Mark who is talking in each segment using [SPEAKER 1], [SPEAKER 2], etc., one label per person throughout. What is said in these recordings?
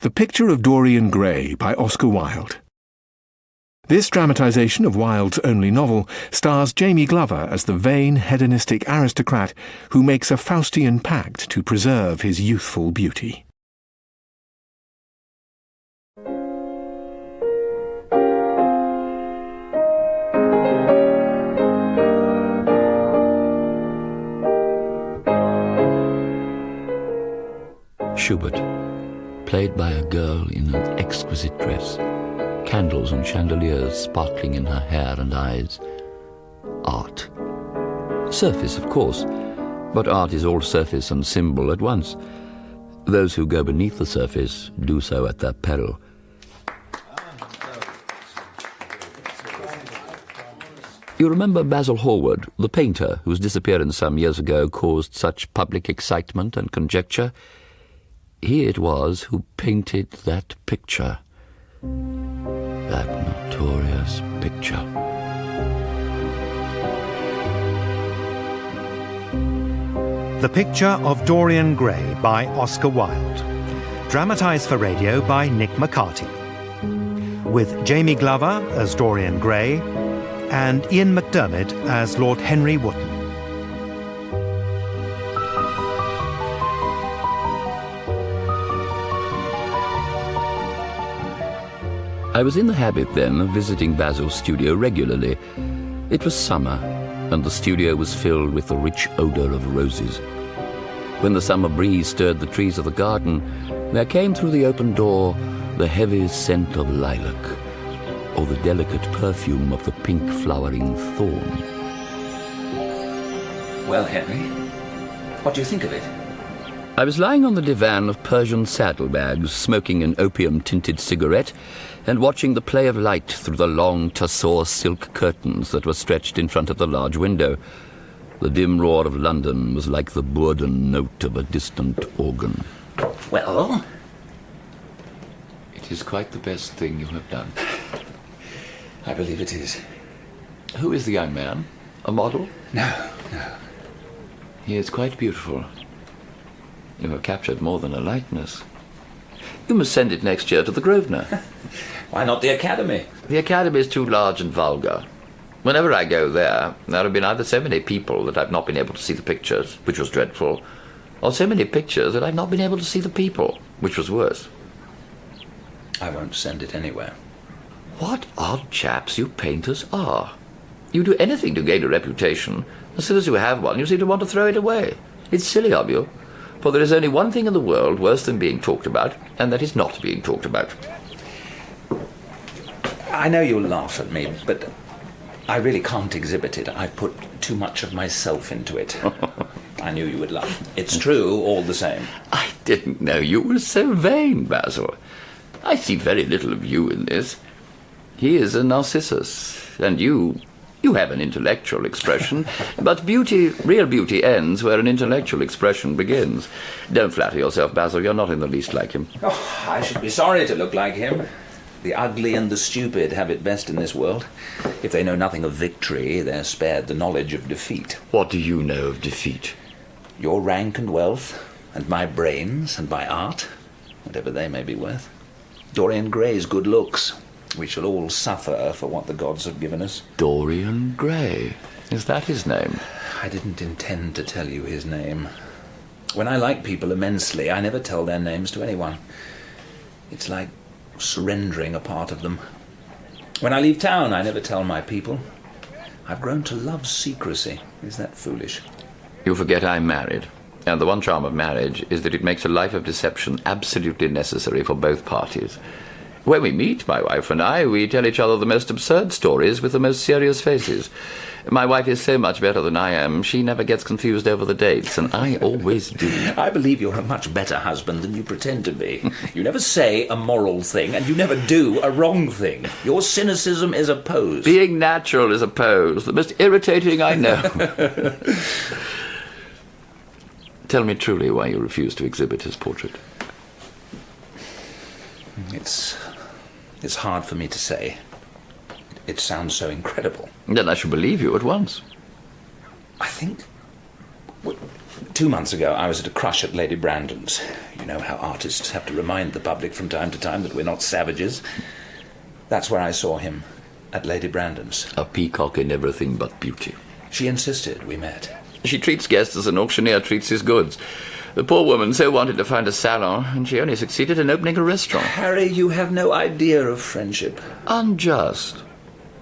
[SPEAKER 1] The Picture of Dorian Gray by Oscar Wilde. This dramatisation of Wilde's only novel stars Jamie Glover as the vain, hedonistic aristocrat who makes a Faustian pact to preserve his youthful beauty.
[SPEAKER 2] Schubert, played by a girl in an exquisite dress, candles and chandeliers sparkling in her hair and eyes. Art. Surface, of course, but art is all surface and symbol at once. Those who go beneath the surface do so at their peril. You remember Basil Hallward, the painter whose disappearance some years ago caused such public excitement and conjecture? He it was who painted that picture. That notorious picture.
[SPEAKER 3] The Picture of Dorian Gray by Oscar Wilde. Dramatised for radio by Nick McCarty. With Jamie Glover as Dorian Gray and Ian McDermott as Lord Henry Wotton.
[SPEAKER 2] I was in the habit then of visiting Basil's studio regularly. It was summer, and the studio was filled with the rich odour of roses. When the summer breeze stirred the trees of the garden, there came through the open door the heavy scent of lilac, or the delicate perfume of the pink flowering thorn.
[SPEAKER 4] Well, Henry, what do you think of it?
[SPEAKER 2] I was lying on the divan of Persian saddlebags, smoking an opium-tinted cigarette, and watching the play of light through the long tussore silk curtains that were stretched in front of the large window. The dim roar of London was like the bourdon note of a distant organ.
[SPEAKER 4] Well?
[SPEAKER 2] It is quite the best thing you have done.
[SPEAKER 4] I believe it is.
[SPEAKER 2] Who is the young man? A model?
[SPEAKER 4] No.
[SPEAKER 2] He is quite beautiful. You have captured more than a likeness. You must send it next year to the Grosvenor.
[SPEAKER 4] Why not the Academy?
[SPEAKER 2] The Academy is too large and vulgar. Whenever I go there have been either so many people that I've not been able to see the pictures, which was dreadful, or so many pictures that I've not been able to see the people, which was worse.
[SPEAKER 4] I won't send it anywhere.
[SPEAKER 2] What odd chaps you painters are. You do anything to gain a reputation. As soon as you have one, you seem to want to throw it away. It's silly of you. For there is only one thing in the world worse than being talked about, and that is not being talked about.
[SPEAKER 4] I know you'll laugh at me, but I really can't exhibit it. I've put too much of myself into it. I knew you would laugh. It's true all the same.
[SPEAKER 2] I didn't know you were so vain, Basil. I see very little of you in this. He is a Narcissus, and you have an intellectual expression, but real beauty ends where an intellectual expression begins. Don't flatter yourself, Basil, you're not in the least like him.
[SPEAKER 4] Oh, I should be sorry to look like him. The ugly and the stupid have it best in this world. If they know nothing of victory, they're spared the knowledge of defeat.
[SPEAKER 2] What do you know of defeat?
[SPEAKER 4] Your rank and wealth, and my brains, and my art, whatever they may be worth. Dorian Gray's good looks. We shall all suffer for what the gods have given us.
[SPEAKER 2] Dorian Gray. Is that his name?
[SPEAKER 4] I didn't intend to tell you his name. When I like people immensely, I never tell their names to anyone. It's like surrendering a part of them. When I leave town, I never tell my people. I've grown to love secrecy. Is that foolish?
[SPEAKER 2] You forget I'm married. And the one charm of marriage is that it makes a life of deception absolutely necessary for both parties. When we meet, my wife and I, we tell each other the most absurd stories with the most serious faces. My wife is so much better than I am, she never gets confused over the dates, and I always do.
[SPEAKER 4] I believe you're a much better husband than you pretend to be. You never say a moral thing, and you never do a wrong thing. Your cynicism is a pose.
[SPEAKER 2] Being natural is a pose, the most irritating I know. Tell me truly why you refuse to exhibit his portrait.
[SPEAKER 4] It's hard for me to say. It sounds so incredible.
[SPEAKER 2] Then I should believe you at once.
[SPEAKER 4] I think 2 months ago I was at a crush at Lady Brandon's. You know how artists have to remind the public from time to time that we're not savages. That's where I saw him, at Lady Brandon's.
[SPEAKER 2] A peacock in everything but beauty.
[SPEAKER 4] She insisted we met.
[SPEAKER 2] She treats guests as an auctioneer treats his goods. The poor woman so wanted to find a salon, and she only succeeded in opening a restaurant.
[SPEAKER 4] Harry, you have no idea of friendship.
[SPEAKER 2] Unjust.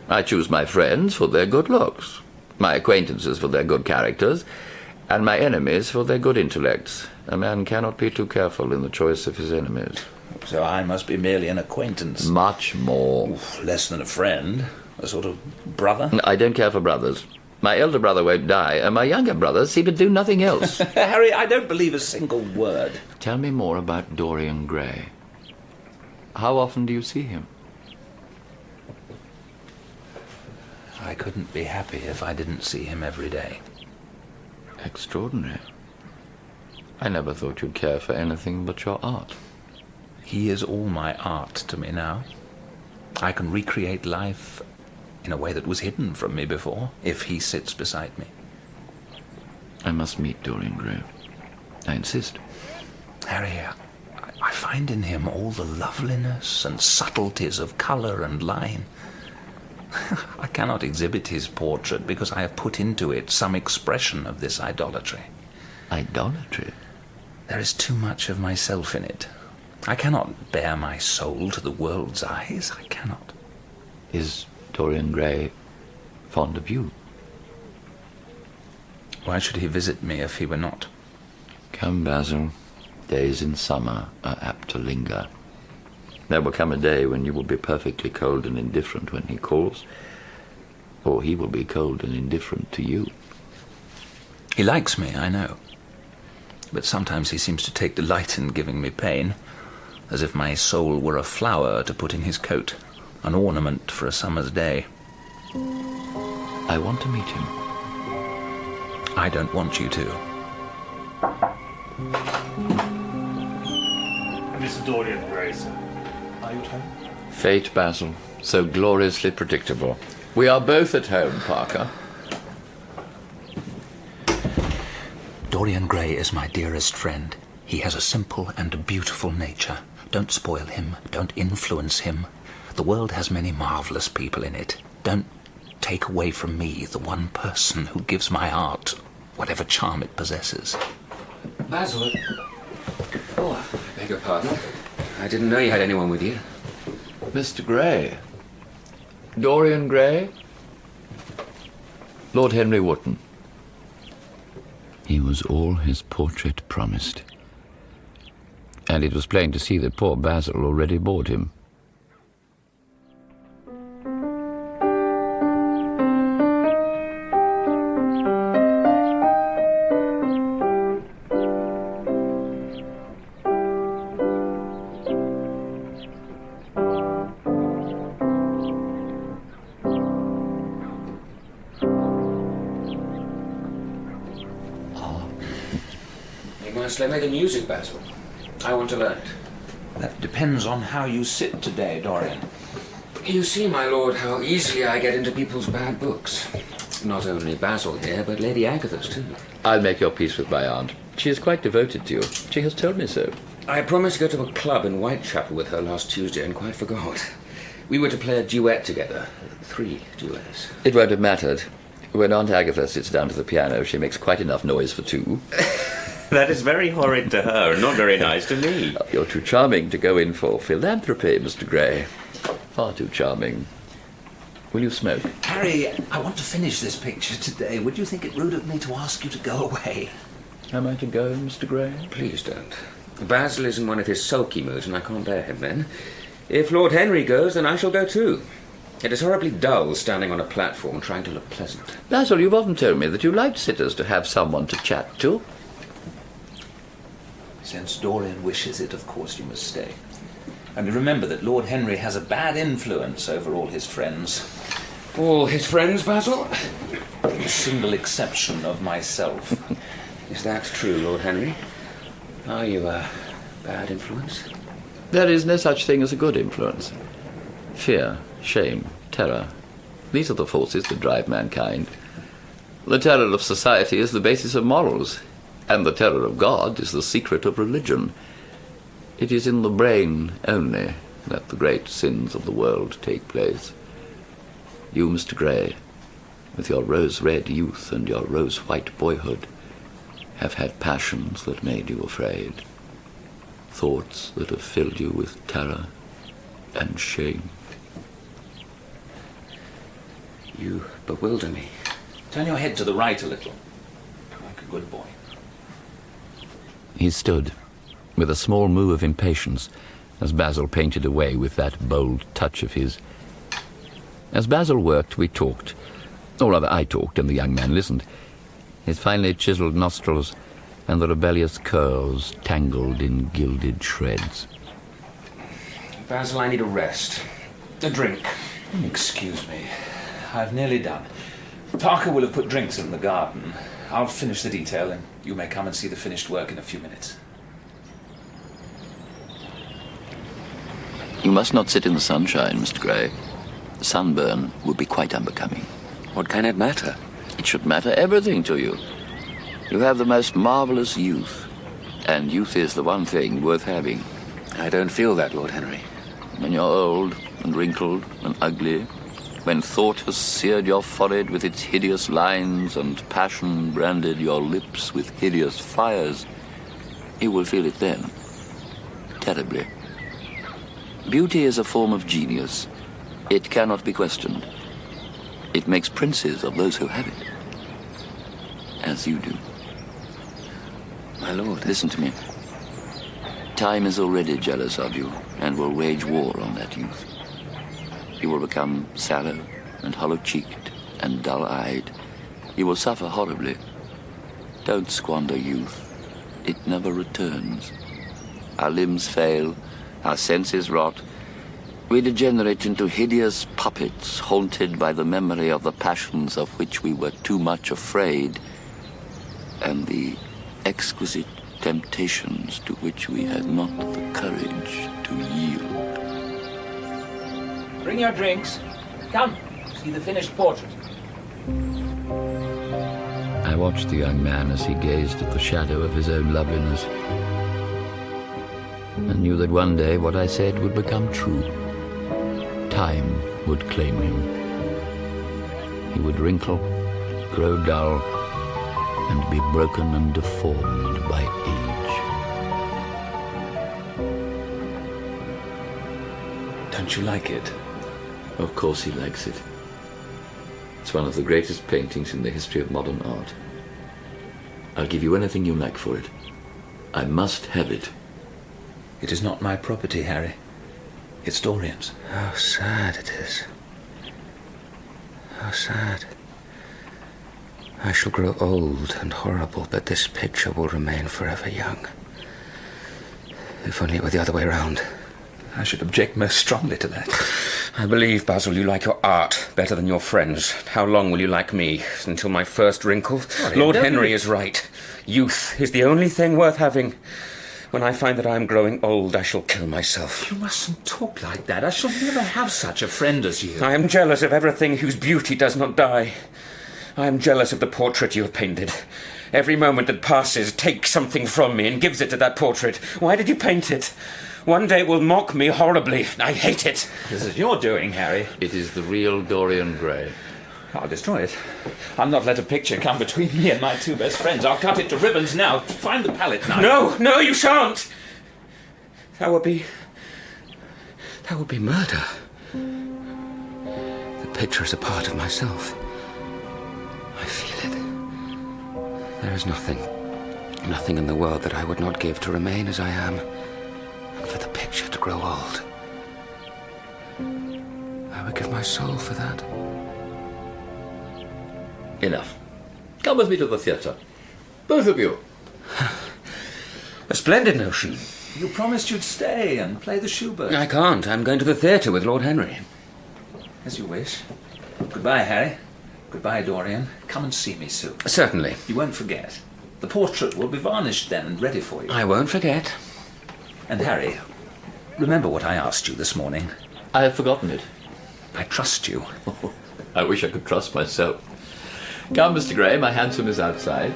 [SPEAKER 2] I choose my friends for their good looks, my acquaintances for their good characters, and my enemies for their good intellects. A man cannot be too careful in the choice of his enemies.
[SPEAKER 4] So I must be merely an acquaintance.
[SPEAKER 2] Much more.
[SPEAKER 4] Oof, less than a friend. A sort of brother.
[SPEAKER 2] I don't care for brothers. My elder brother won't die, and my younger brothers seem to do nothing else.
[SPEAKER 4] Harry, I don't believe a single word.
[SPEAKER 2] Tell me more about Dorian Gray. How often do you see him?
[SPEAKER 4] I couldn't be happy if I didn't see him every day.
[SPEAKER 2] Extraordinary. I never thought you'd care for anything but your art.
[SPEAKER 4] He is all my art to me now. I can recreate life in a way that was hidden from me before, if he sits beside me.
[SPEAKER 2] I must meet Dorian Gray. I insist.
[SPEAKER 4] Harry, I find in him all the loveliness and subtleties of colour and line. I cannot exhibit his portrait because I have put into it some expression of this idolatry.
[SPEAKER 2] Idolatry?
[SPEAKER 4] There is too much of myself in it. I cannot bare my soul to the world's eyes. I cannot.
[SPEAKER 2] Is Dorian Gray fond of you?
[SPEAKER 4] Why should he visit me if he were not?
[SPEAKER 2] Come, Basil. Days in summer are apt to linger. There will come a day when you will be perfectly cold and indifferent when he calls, or he will be cold and indifferent to you.
[SPEAKER 4] He likes me, I know. But sometimes he seems to take delight in giving me pain, as if my soul were a flower to put in his coat, an ornament for a summer's day.
[SPEAKER 2] I want to meet him.
[SPEAKER 4] I don't want you to.
[SPEAKER 5] Mr. Dorian Gray, sir. Are you at home?
[SPEAKER 2] Fate, Basil, so gloriously predictable. We are both at home, Parker.
[SPEAKER 4] Dorian Gray is my dearest friend. He has a simple and a beautiful nature. Don't spoil him. Don't influence him. The world has many marvellous people in it. Don't take away from me the one person who gives my art whatever charm it possesses.
[SPEAKER 6] Basil. Oh, I beg your pardon. I didn't know you had anyone with you.
[SPEAKER 2] Mr. Gray. Dorian Gray? Lord Henry Wotton. He was all his portrait promised. And it was plain to see that poor Basil already bored him.
[SPEAKER 6] Let me the music, Basil. I want to learn it.
[SPEAKER 4] That depends on how you sit today, Dorian.
[SPEAKER 6] You see, my lord, how easily I get into people's bad books. Not only Basil here, but Lady Agatha's too.
[SPEAKER 2] I'll make your peace with my aunt. She is quite devoted to you. She has told me so.
[SPEAKER 6] I promised to go to a club in Whitechapel with her last Tuesday and quite forgot. We were to play a duet together. 3 duets.
[SPEAKER 2] It won't have mattered. When Aunt Agatha sits down to the piano, she makes quite enough noise for 2.
[SPEAKER 7] That is very horrid to her, and not very nice to me.
[SPEAKER 2] You're too charming to go in for philanthropy, Mr. Gray. Far too charming. Will you smoke?
[SPEAKER 4] Harry, I want to finish this picture today. Would you think it rude of me to ask you to go away?
[SPEAKER 2] Am I to go, Mr. Gray?
[SPEAKER 6] Please don't. Basil is in one of his sulky moods, and I can't bear him then. If Lord Henry goes, then I shall go too. It is horribly dull standing on a platform trying to look pleasant.
[SPEAKER 2] Basil, you've often told me that you liked sitters to have someone to chat to.
[SPEAKER 4] Since Dorian wishes it, of course you must stay. And remember that Lord Henry has a bad influence over all his friends.
[SPEAKER 6] All his friends, Basil?
[SPEAKER 4] With a single exception of myself.
[SPEAKER 6] Is that true, Lord Henry? Are you a bad influence?
[SPEAKER 2] There is no such thing as a good influence. Fear, shame, terror. These are the forces that drive mankind. The terror of society is the basis of morals, and the terror of God is the secret of religion. It is in the brain only that the great sins of the world take place. You, Mr. Gray, with your rose-red youth and your rose-white boyhood, have had passions that made you afraid, thoughts that have filled you with terror and shame.
[SPEAKER 6] You bewilder me.
[SPEAKER 4] Turn your head to the right a little, like a good boy.
[SPEAKER 2] He stood, with a small moue of impatience, as Basil painted away with that bold touch of his. As Basil worked, we talked, or rather I talked and the young man listened. His finely chiselled nostrils and the rebellious curls tangled in gilded shreds.
[SPEAKER 6] Basil, I need a rest. A drink.
[SPEAKER 4] Excuse me. I've nearly done. Parker will have put drinks in the garden. I'll finish the detail and you may come and see the finished work in a few minutes.
[SPEAKER 2] You must not sit in the sunshine, Mr. Gray. Sunburn would be quite unbecoming.
[SPEAKER 6] What can it matter?
[SPEAKER 2] It should matter everything to you. You have the most marvellous youth, and youth is the one thing worth having.
[SPEAKER 6] I don't feel that, Lord Henry.
[SPEAKER 2] When you're old and wrinkled and ugly, when thought has seared your forehead with its hideous lines and passion branded your lips with hideous fires, you will feel it then, terribly. Beauty is a form of genius. It cannot be questioned. It makes princes of those who have it, as you do.
[SPEAKER 6] My lord,
[SPEAKER 2] listen to me. Time is already jealous of you and will wage war on that youth. You will become sallow and hollow-cheeked and dull-eyed. You will suffer horribly. Don't squander youth. It never returns. Our limbs fail, our senses rot. We degenerate into hideous puppets haunted by the memory of the passions of which we were too much afraid and the exquisite temptations to which we had not the courage to yield.
[SPEAKER 4] Bring your drinks. Come, see the finished portrait.
[SPEAKER 2] I watched the young man as he gazed at the shadow of his own loveliness and knew that one day what I said would become true. Time would claim him. He would wrinkle, grow dull, and be broken and deformed by age.
[SPEAKER 4] Don't you like it?
[SPEAKER 2] Of course he likes it. It's one of the greatest paintings in the history of modern art. I'll give you anything you like for it. I must have it.
[SPEAKER 4] It is not my property, Harry. It's Dorian's.
[SPEAKER 6] How sad it is. How sad. I shall grow old and horrible, but this picture will remain forever young. If only it were the other way round.
[SPEAKER 4] I should object most strongly to that.
[SPEAKER 6] I believe, Basil, you like your art better than your friends. How long will you like me? Until my first wrinkle? Lord Henry is right. Youth is the only thing worth having. When I find that I am growing old, I shall kill myself.
[SPEAKER 4] You mustn't talk like that. I shall never have such a friend as you.
[SPEAKER 6] I am jealous of everything whose beauty does not die. I am jealous of the portrait you have painted. Every moment that passes takes something from me and gives it to that portrait. Why did you paint it? One day it will mock me horribly. I hate it.
[SPEAKER 4] This is your doing, Harry.
[SPEAKER 2] It is the real Dorian Gray.
[SPEAKER 4] I'll destroy it. I'll not let a picture come between me and my two best friends. I'll cut it to ribbons now. Find the palette knife.
[SPEAKER 6] No, you shan't. That would be murder. The picture is a part of myself. I feel it. There is nothing in the world that I would not give to remain as I am, and for the picture to grow old. I would give my soul for that.
[SPEAKER 2] Enough. Come with me to the theatre. Both of you.
[SPEAKER 6] A splendid notion.
[SPEAKER 4] You promised you'd stay and play the Schubert.
[SPEAKER 6] I can't. I'm going to the theatre with Lord Henry.
[SPEAKER 4] As you wish. Goodbye, Harry. Goodbye, Dorian. Come and see me soon.
[SPEAKER 6] Certainly.
[SPEAKER 4] You won't forget. The portrait will be varnished then and ready for you.
[SPEAKER 6] I won't forget.
[SPEAKER 4] And Harry, remember what I asked you this morning?
[SPEAKER 2] I have forgotten it.
[SPEAKER 4] I trust you.
[SPEAKER 2] I wish I could trust myself. Come, Mr. Gray, my hansom is outside.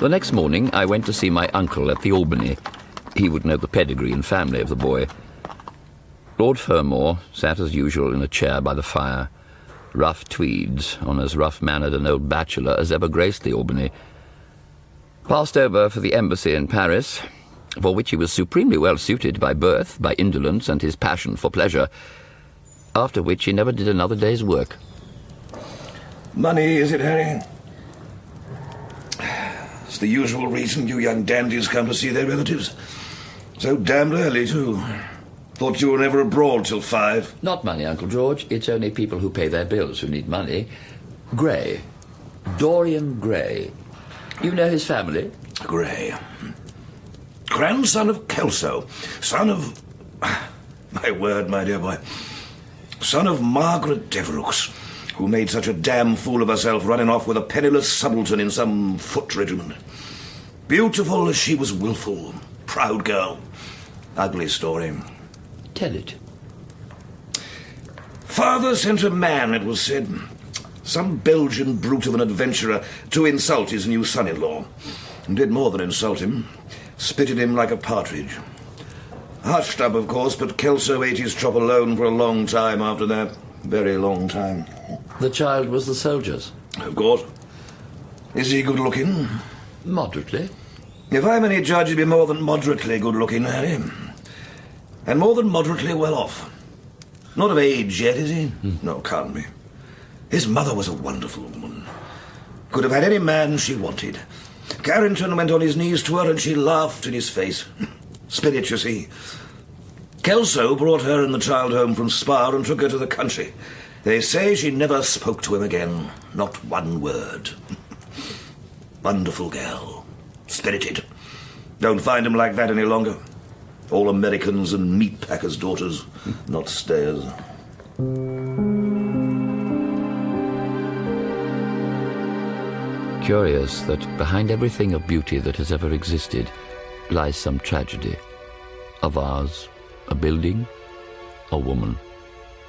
[SPEAKER 2] The next morning, I went to see my uncle at the Albany. He would know the pedigree and family of the boy. Lord Fermor sat as usual in a chair by the fire, rough tweeds, on as rough-mannered an old bachelor as ever graced the Albany. Passed over for the embassy in Paris, for which he was supremely well suited by birth, by indolence, and his passion for pleasure, after which he never did another day's work.
[SPEAKER 8] Money, is it, Harry? It's the usual reason you young dandies come to see their relatives. So damned early, too. Thought you were never abroad till 5.
[SPEAKER 2] Not money, Uncle George. It's only people who pay their bills who need money. Gray. Dorian Gray. You know his family?
[SPEAKER 8] Gray. Grandson of Kelso. Son of... My word, my dear boy. Son of Margaret Devereux, who made such a damn fool of herself running off with a penniless subaltern in some foot regiment. Beautiful as she was willful. Proud girl. Ugly story.
[SPEAKER 2] Tell it.
[SPEAKER 8] Father sent a man, it was said, some Belgian brute of an adventurer, to insult his new son-in-law. And did more than insult him. Spitted him like a partridge. Hushed up, of course, but Kelso ate his chop alone for a long time after that. Very long time.
[SPEAKER 2] The child was the soldier's?
[SPEAKER 8] Of course. Is he good-looking?
[SPEAKER 2] Moderately.
[SPEAKER 8] If I'm any judge, he'd be more than moderately good-looking, Harry. And more than moderately well-off. Not of age yet, is he? No, can't be. His mother was a wonderful woman. Could have had any man she wanted. Carrington went on his knees to her and she laughed in his face. Spirit, you see. Kelso brought her and the child home from Spa and took her to the country. They say she never spoke to him again. Not one word. Wonderful girl. Spirited. Don't find him like that any longer. All Americans and meat packers' daughters, not stayers.
[SPEAKER 2] Curious that behind everything of beauty that has ever existed lies some tragedy. A vase, a building, a woman.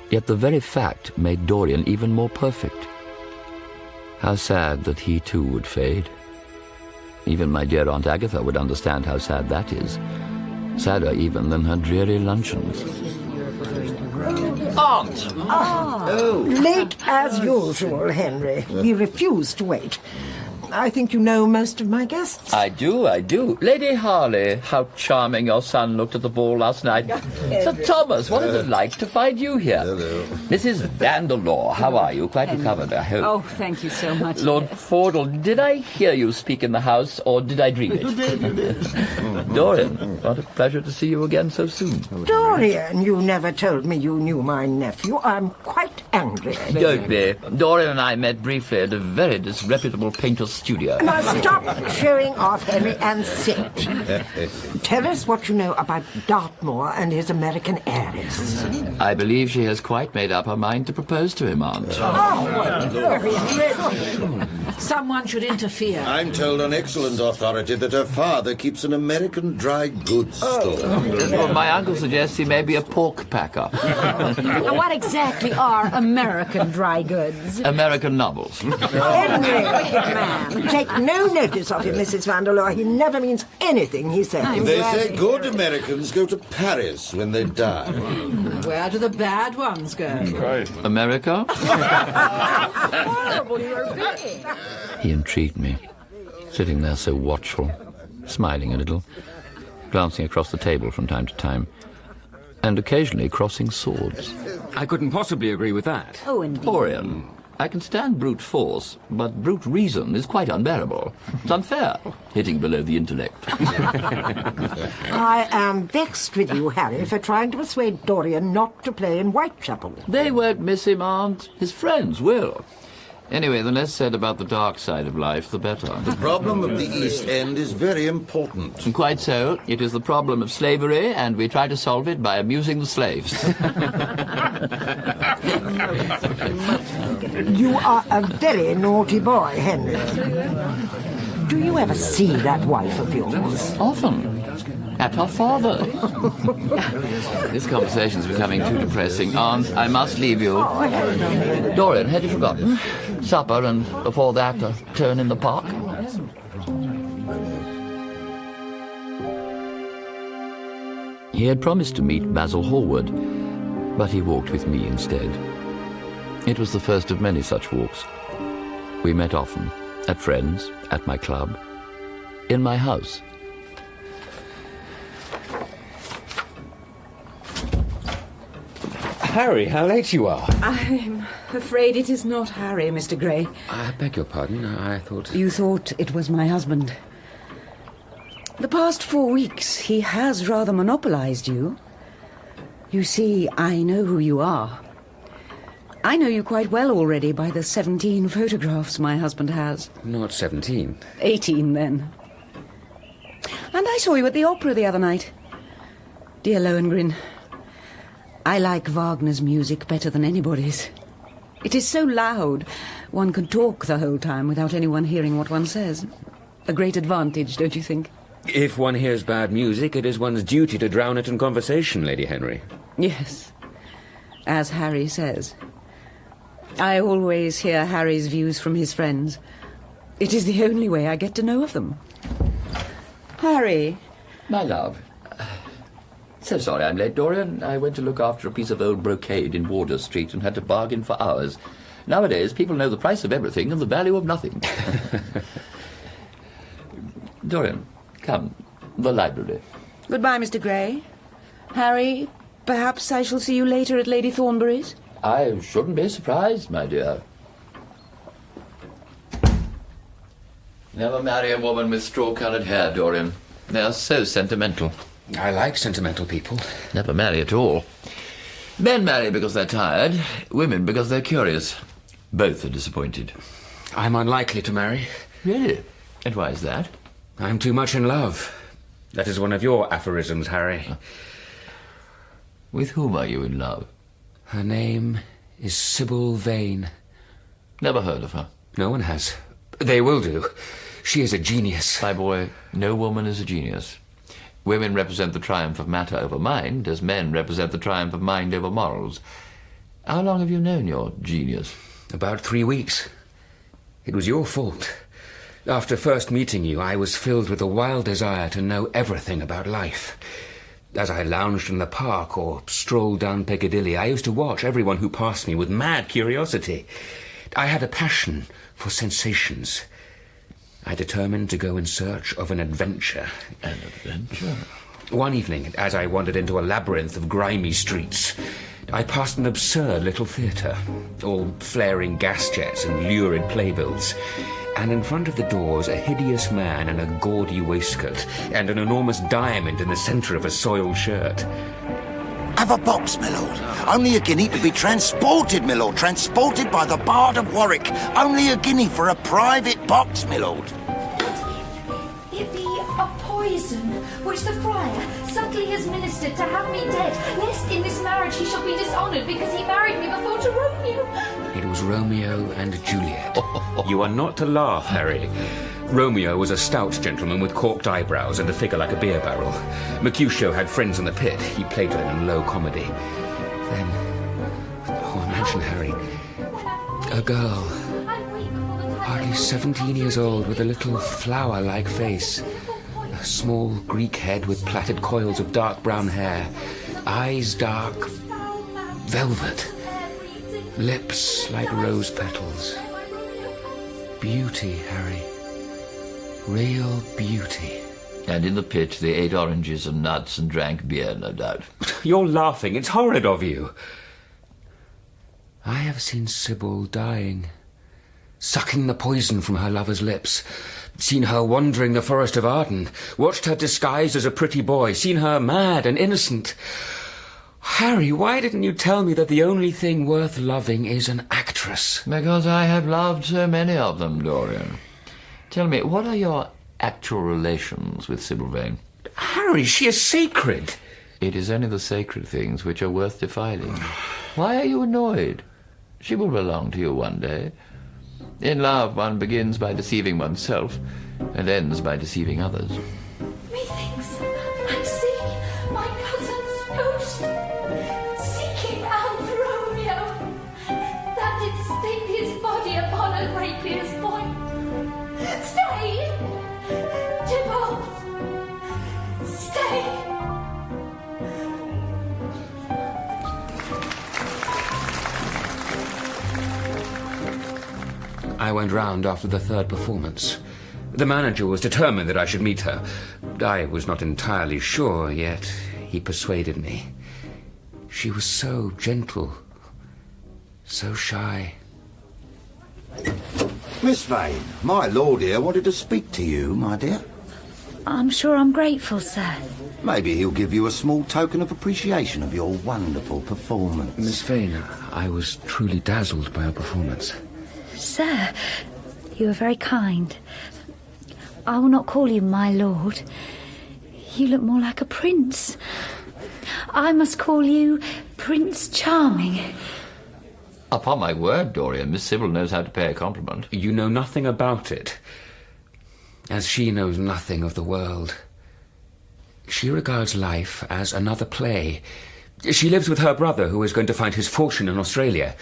[SPEAKER 2] Yet the very fact made Dorian even more perfect. How sad that he too would fade. Even my dear Aunt Agatha would understand how sad that is. Sadder even than her dreary luncheons.
[SPEAKER 9] Aunt!
[SPEAKER 10] Late as usual, Henry. We refuse to wait. I think you know most of my guests.
[SPEAKER 9] I do. Lady Harley, how charming your son looked at the ball last night. Sir Thomas, what is it like to find you here?
[SPEAKER 11] Hello.
[SPEAKER 9] Mrs. Vanderlaw, how are you? Quite recovered, I hope.
[SPEAKER 12] Oh, thank you so much.
[SPEAKER 9] Lord Fordle, did I hear you speak in the house, or did I dream it?
[SPEAKER 11] You did.
[SPEAKER 9] Dorian, what a pleasure to see you again so soon.
[SPEAKER 10] Dorian, you never told me you knew my nephew. I'm quite angry.
[SPEAKER 9] Don't be. Dorian and I met briefly at a very disreputable painter's studio.
[SPEAKER 10] Now stop showing off, Henry, and sit. Tell us what you know about Dartmoor and his American heiress.
[SPEAKER 9] I believe she has quite made up her mind to propose to him, Aunt.
[SPEAKER 12] Someone should interfere.
[SPEAKER 11] I'm told on excellent authority that her father keeps an American dry goods store.
[SPEAKER 9] Well, my uncle suggests he may be a pork packer.
[SPEAKER 12] Now, what exactly are American dry goods?
[SPEAKER 9] American novels.
[SPEAKER 10] Henry, wicked man. Take no notice of him, Mrs. Vanderlaw. He never means anything he says.
[SPEAKER 11] They say good Americans go to Paris when they die.
[SPEAKER 12] Where do the bad ones go?
[SPEAKER 9] America?
[SPEAKER 12] Horrible, you're big.
[SPEAKER 2] He intrigued me, sitting there so watchful, smiling a little, glancing across the table from time to time, and occasionally crossing swords.
[SPEAKER 6] I couldn't possibly agree with that.
[SPEAKER 12] Oh, indeed.
[SPEAKER 2] Dorian, I can stand brute force, but brute reason is quite unbearable. It's unfair, hitting below the intellect.
[SPEAKER 10] I am vexed with you, Harry, for trying to persuade Dorian not to play in Whitechapel.
[SPEAKER 2] They won't miss him, Aunt. His friends will. Anyway, the less said about the dark side of life, the better.
[SPEAKER 11] The problem of the East End is very important.
[SPEAKER 2] And quite so. It is the problem of slavery, and we try to solve it by amusing the slaves.
[SPEAKER 10] You are a very naughty boy, Henry. Do you ever see that wife of yours?
[SPEAKER 2] Often. At her father. This conversation is becoming too depressing. Aunt, I must leave you. Dorian, had you forgotten? Supper, and before that, a turn in the park. He had promised to meet Basil Hallward, but he walked with me instead. It was the first of many such walks. We met often, at friends, at my club, in my house.
[SPEAKER 6] Harry, how late you are.
[SPEAKER 12] I'm afraid it is not Harry, Mr. Gray.
[SPEAKER 6] I beg your pardon. I thought...
[SPEAKER 12] You thought it was my husband. The past 4 weeks, he has rather monopolized you. You see, I know who you are. I know you quite well already by the 17 photographs my husband has.
[SPEAKER 6] Not 17.
[SPEAKER 12] 18, then. And I saw you at the opera the other night. Dear Lohengrin, I like Wagner's music better than anybody's. It is so loud, one can talk the whole time without anyone hearing what one says. A great advantage, don't you think?
[SPEAKER 6] If one hears bad music, it is one's duty to drown it in conversation, Lady Henry.
[SPEAKER 12] Yes, as Harry says. I always hear Harry's views from his friends. It is the only way I get to know of them. Harry.
[SPEAKER 9] My love. So sorry I'm late, Dorian. I went to look after a piece of old brocade in Wardour Street and had to bargain for hours. Nowadays, people know the price of everything and the value of nothing. Dorian, come. The library.
[SPEAKER 12] Goodbye, Mr. Gray. Harry, perhaps I shall see you later at Lady Thornbury's?
[SPEAKER 9] I shouldn't be surprised, my dear. Never marry a woman with straw-coloured hair, Dorian. They are so sentimental.
[SPEAKER 6] I like sentimental people.
[SPEAKER 9] Never marry at all. Men marry because they're tired, women because they're curious. Both are disappointed.
[SPEAKER 6] I'm unlikely to marry.
[SPEAKER 9] Really? And why is that?
[SPEAKER 6] I'm too much in love. That is one of your aphorisms, Harry.
[SPEAKER 9] With whom are you in love?
[SPEAKER 6] Her name is Sybil Vane.
[SPEAKER 9] Never heard of her.
[SPEAKER 6] No one has. They will do. She is a genius.
[SPEAKER 9] My boy, no woman is a genius. Women represent the triumph of matter over mind, as men represent the triumph of mind over morals. How long have you known your genius?
[SPEAKER 6] About 3 weeks. It was your fault. After first meeting you, I was filled with a wild desire to know everything about life. As I lounged in the park or strolled down Piccadilly, I used to watch everyone who passed me with mad curiosity. I had a passion for sensations. I determined to go in search of an adventure.
[SPEAKER 9] An adventure?
[SPEAKER 6] One evening, as I wandered into a labyrinth of grimy streets, I passed an absurd little theatre, all flaring gas jets and lurid playbills, and in front of the doors a hideous man in a gaudy waistcoat and an enormous diamond in the centre of a soiled shirt.
[SPEAKER 13] Have a box, my lord. Only a guinea to be transported, my lord. Transported by the Bard of Warwick. Only a guinea for a private box, my lord.
[SPEAKER 14] It be a poison which the friar subtly has ministered to have me dead, lest in this marriage he shall be dishonoured because he married me before to Romeo.
[SPEAKER 6] It was Romeo and Juliet. You are not to laugh, Harry. Romeo was a stout gentleman with corked eyebrows and a figure like a beer barrel. Mercutio had friends in the pit. He played with them in low comedy. Then, imagine, Harry, a girl, hardly 17 years old, with a little flower-like face, a small Greek head with plaited coils of dark brown hair, eyes dark, velvet, lips like rose petals. Beauty, Harry. Real beauty.
[SPEAKER 9] And in the pit they ate oranges and nuts and drank beer, no doubt.
[SPEAKER 6] You're laughing. It's horrid of you. I have seen Sybil dying, sucking the poison from her lover's lips, seen her wandering the forest of Arden, watched her disguised as a pretty boy, seen her mad and innocent. Harry, why didn't you tell me that the only thing worth loving is an actress?
[SPEAKER 9] Because I have loved so many of them, Dorian. Tell me, what are your actual relations with Sybil Vane?
[SPEAKER 6] Harry, she is sacred.
[SPEAKER 9] It is only the sacred things which are worth defiling. Why are you annoyed? She will belong to you one day. In love, one begins by deceiving oneself and ends by deceiving others.
[SPEAKER 14] Methinks I see my cousin's ghost seeking out Romeo, that did stake his body upon a rapier's point. Stay!
[SPEAKER 6] went round after the third performance. The manager was determined that I should meet her. I was not entirely sure, yet he persuaded me. She was so gentle, so shy.
[SPEAKER 13] Miss Vane, my lord here wanted to speak to you, my dear.
[SPEAKER 14] I'm sure I'm grateful, sir.
[SPEAKER 13] Maybe he'll give you a small token of appreciation of your wonderful performance.
[SPEAKER 6] Miss Vane, I was truly dazzled by her performance.
[SPEAKER 14] Sir, you are very kind. I will not call you my lord. You look more like a prince. I must call you Prince Charming.
[SPEAKER 9] Upon my word, Dorian, Miss Sybil knows how to pay a compliment.
[SPEAKER 6] You know nothing about it, as she knows nothing of the world. She regards life as another play. She lives with her brother, who is going to find his fortune in Australia.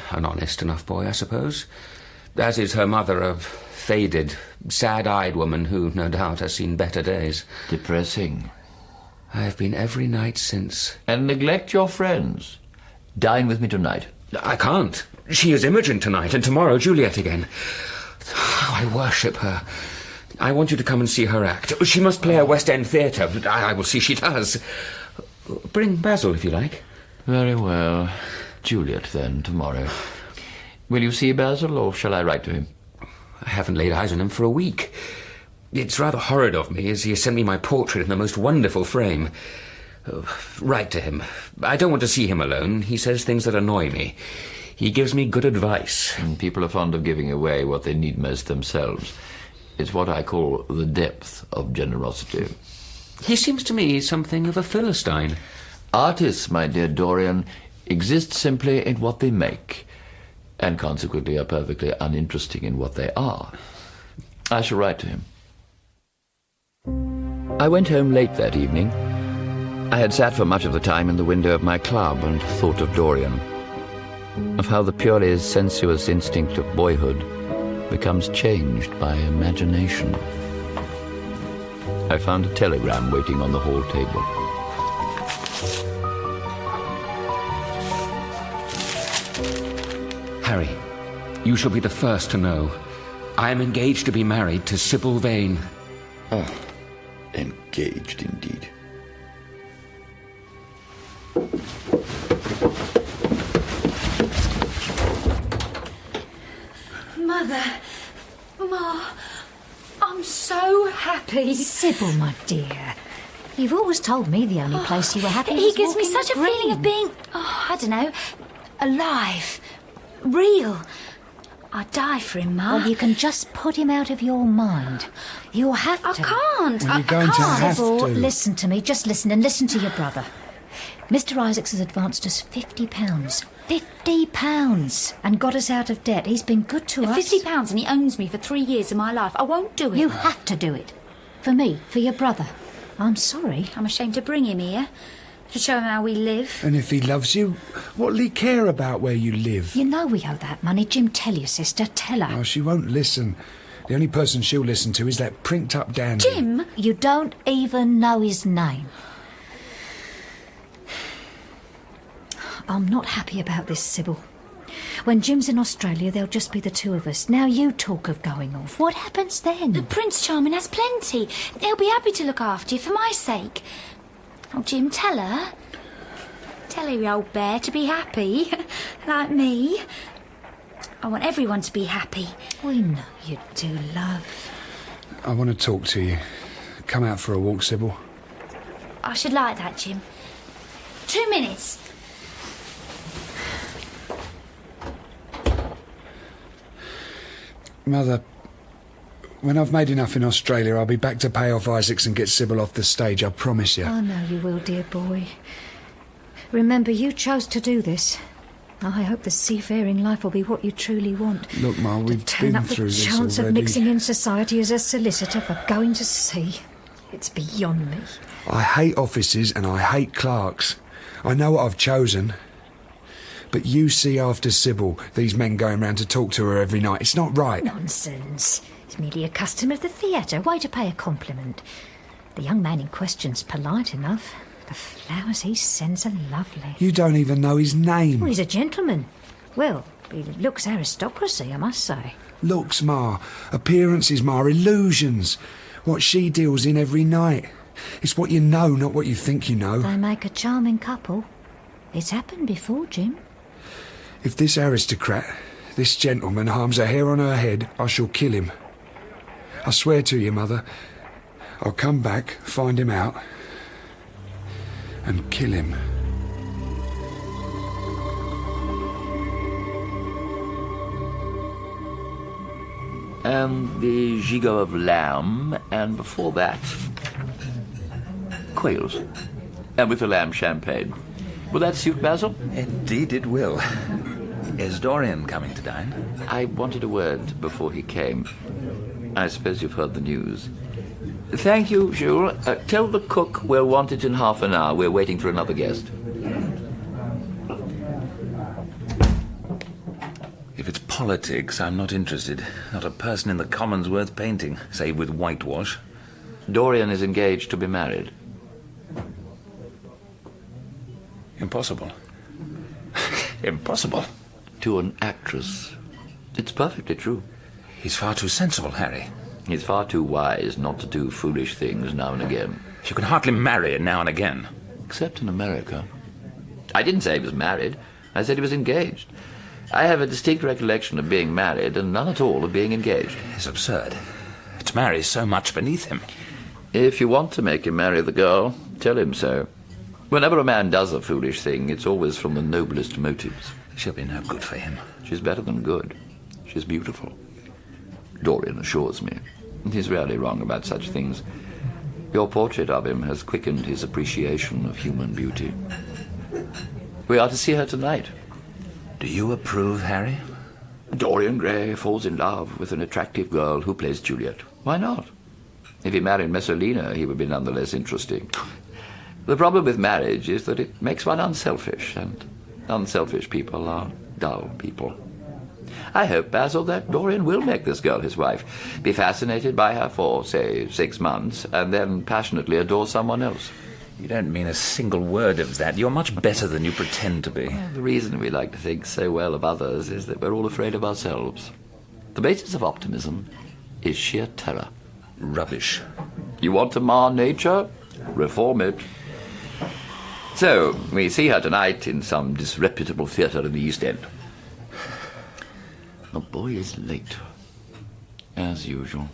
[SPEAKER 6] An honest enough boy, I suppose. As is her mother, a faded, sad-eyed woman who, no doubt, has seen better days.
[SPEAKER 9] Depressing.
[SPEAKER 6] I have been every night since.
[SPEAKER 9] And neglect your friends. Dine with me tonight.
[SPEAKER 6] I can't. She is Imogen tonight, and tomorrow Juliet again. How I worship her. I want you to come and see her act. She must play a West End theatre. I will see she does. Bring Basil, if you like.
[SPEAKER 9] Very well. Juliet, then, tomorrow. Will you see Basil, or shall I write to him?
[SPEAKER 6] I haven't laid eyes on him for a week. It's rather horrid of me, as he has sent me my portrait in the most wonderful frame. Write to him. I don't want to see him alone. He says things that annoy me. He gives me good advice.
[SPEAKER 9] And people are fond of giving away what they need most themselves. It's what I call the depth of generosity.
[SPEAKER 6] He seems to me something of a Philistine.
[SPEAKER 9] Artists, my dear Dorian, exist simply in what they make, and consequently are perfectly uninteresting in what they are. I shall write to him. I went home late that evening. I had sat for much of the time in the window of my club and thought of Dorian, of how the purely sensuous instinct of boyhood becomes changed by imagination. I found a telegram waiting on the hall table.
[SPEAKER 6] Harry, you shall be the first to know. I am engaged to be married to Sybil Vane.
[SPEAKER 11] Ah, engaged indeed.
[SPEAKER 14] Mother, Ma, I'm so happy.
[SPEAKER 15] Sybil, my dear, you've always told me the only place you were happy
[SPEAKER 14] He
[SPEAKER 15] was
[SPEAKER 14] gives me
[SPEAKER 15] walking
[SPEAKER 14] such
[SPEAKER 15] the
[SPEAKER 14] a feeling
[SPEAKER 15] green.
[SPEAKER 14] of being, I don't know, alive, real. I'd die for him, Ma.
[SPEAKER 15] Well, you can just put him out of your mind. You'll have to.
[SPEAKER 14] I can't.
[SPEAKER 16] Well, you're going to have
[SPEAKER 15] Sybil,
[SPEAKER 16] to.
[SPEAKER 15] listen to me. Just listen, and listen to your brother. Mr. Isaacs has advanced us £50. £50! And got us out of debt. He's been good to us.
[SPEAKER 14] £50 and he owns me for 3 years of my life. I won't do it.
[SPEAKER 15] You have to do it. For me, for your brother. I'm sorry.
[SPEAKER 14] I'm ashamed to bring him here, to show him how we live.
[SPEAKER 16] And if he loves you, what'll he care about where you live?
[SPEAKER 15] You know we owe that money. Jim, tell your sister. Tell her.
[SPEAKER 16] Oh, she won't listen. The only person she'll listen to is that prinked-up dandy.
[SPEAKER 15] Jim? You don't even know his name. I'm not happy about this, Sybil. When Jim's in Australia, there'll just be the two of us. Now you talk of going off. What happens then?
[SPEAKER 14] The Prince Charming has plenty. He'll be happy to look after you for my sake. Oh, Jim, tell her. Tell her, you old bear, to be happy. Like me. I want everyone to be happy.
[SPEAKER 15] We know you do, love.
[SPEAKER 16] I want to talk to you. Come out for a walk, Sybil.
[SPEAKER 14] I should like that, Jim. 2 minutes.
[SPEAKER 16] Mother, when I've made enough in Australia, I'll be back to pay off Isaacs and get Sybil off the stage, I promise you.
[SPEAKER 15] I know you will, dear boy. Remember, you chose to do this. I hope the seafaring life will be what you truly want.
[SPEAKER 16] Look, Ma, we've
[SPEAKER 15] Turn
[SPEAKER 16] been
[SPEAKER 15] up the
[SPEAKER 16] through this
[SPEAKER 15] chance
[SPEAKER 16] already.
[SPEAKER 15] of mixing in society as a solicitor for going to sea. It's beyond me.
[SPEAKER 16] I hate offices and I hate clerks. I know what I've chosen. But you see after Sybil, these men going round to talk to her every night. It's not right.
[SPEAKER 15] Nonsense. He's merely a customer of the theatre. Way to pay a compliment. The young man in question's polite enough. The flowers he sends are lovely.
[SPEAKER 16] You don't even know his name.
[SPEAKER 15] Well, he's a gentleman. Well, He looks aristocracy, I must say.
[SPEAKER 16] Looks, Ma. Appearances, Ma. Illusions. What she deals in every night. It's what you know, not what you think you know.
[SPEAKER 15] They make a charming couple. It's happened before, Jim.
[SPEAKER 16] If this aristocrat, this gentleman, harms a hair on her head, I shall kill him. I swear to you, Mother, I'll come back, find him out, and kill him.
[SPEAKER 9] And the gigot of lamb, and before that, quails. And with the lamb champagne. Will that suit Basil?
[SPEAKER 4] Indeed it will. Is Dorian coming to dine?
[SPEAKER 9] I wanted a word before he came. I suppose you've heard the news. Thank you, Jules. Tell the cook we'll want it in half an hour. We're waiting for another guest.
[SPEAKER 4] If it's politics, I'm not interested. Not a person in the Commons worth painting, save with whitewash.
[SPEAKER 9] Dorian is engaged to be married.
[SPEAKER 4] Impossible. Impossible.
[SPEAKER 9] To an actress. It's perfectly true.
[SPEAKER 4] He's far too sensible, Harry.
[SPEAKER 9] He's far too wise not to do foolish things now and again.
[SPEAKER 4] You can hardly marry now and again.
[SPEAKER 9] Except in America. I didn't say he was married. I said he was engaged. I have a distinct recollection of being married and none at all of being engaged.
[SPEAKER 4] It's absurd. To marry is so much beneath him.
[SPEAKER 9] If you want to make him marry the girl, tell him so. Whenever a man does a foolish thing, it's always from the noblest motives.
[SPEAKER 4] She'll be no good for him.
[SPEAKER 9] She's better than good. She's beautiful. Dorian assures me. He's rarely wrong about such things. Your portrait of him has quickened his appreciation of human beauty. We are to see her tonight.
[SPEAKER 4] Do you approve, Harry?
[SPEAKER 9] Dorian Gray falls in love with an attractive girl who plays Juliet. Why not? If he married Messalina, he would be none the less interesting. The problem with marriage is that it makes one unselfish, and unselfish people are dull people. I hope, Basil, that Dorian will make this girl his wife, be fascinated by her for, say, 6 months, and then passionately adore someone else.
[SPEAKER 4] You don't mean a single word of that. You're much better than you pretend to be.
[SPEAKER 9] Well, the reason we like to think so well of others is that we're all afraid of ourselves. The basis of optimism is sheer terror.
[SPEAKER 4] Rubbish.
[SPEAKER 9] You want to mar nature? Reform it. So, we see her tonight in some disreputable theatre in the East End. The boy is late, as usual.